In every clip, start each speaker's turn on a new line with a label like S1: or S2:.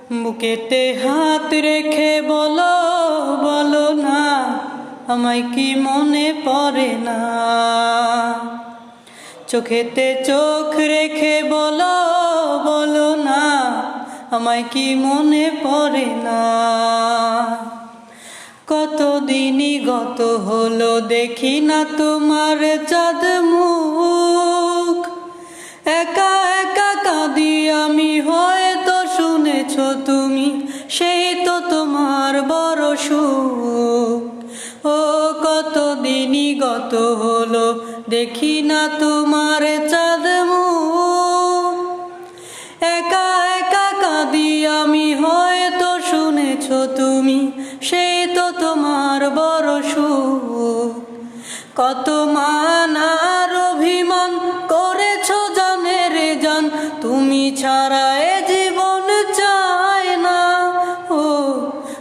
S1: বুকেতে হাত রেখে বলো বলো না, আমায় কি মনে পড়ে না। চোখেতে চোখ রেখে বলো বলো না, আমায় কি মনে পড়ে না। কতদিনই গত হলো দেখি না তোমার চাঁদ মুখ। একা একা কাঁদি আমি, হয়তো শুনেছো তুমি, সেই তো তোমার বড় সুখ। ও কতদিনই গত হলো দেখি না তোমার চাঁদ মুখ। একা একা কাঁদি আমি, হয়তো শুনেছো তুমি, সেই তো তোমার বড় সুখ। কত মান আর অভিমান করেছো জানে রে জান, তুমি ছাড়া এ জীবন চায় না। ও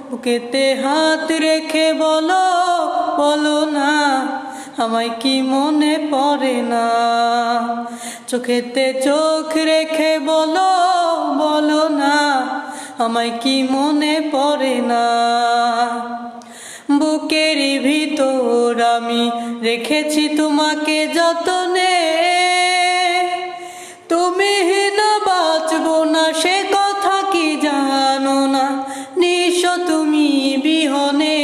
S1: বুকেতে হাত রেখে বলো বলো না, আমায় কি মনে পড়ে না। চোখেতে চোখ রেখে বলো বলো না, আমায় কি মনে পড়ে না। বুকের ভিতর আমি রেখেছি তোমাকে যতনে, তুমি না বাঁচবো না সে কথা কি জানো না, নিশো তুমি বিহনে।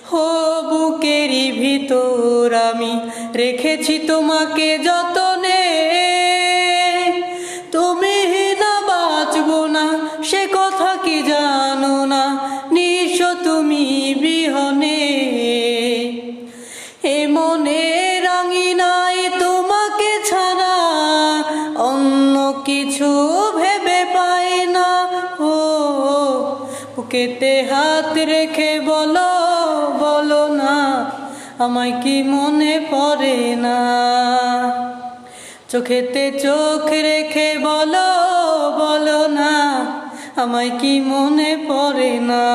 S1: হো বুকের ভিতর আমি রেখেছি তোমাকে যতনে, তুমি না বাঁচবো না সে কথা কি জানো না, নিশো তুমি বিহনে। এ মনে রাঙিনায় তোমাকে ছাড়া অন্য কিছু ভেবে পাই না। ও বুকেতে হাত রেখে বলো বলো না, আমায় কি মনে পড়ে না। চোখেতে চোখ রেখে বলো বলো না, আমায় কি মনে পড়ে না।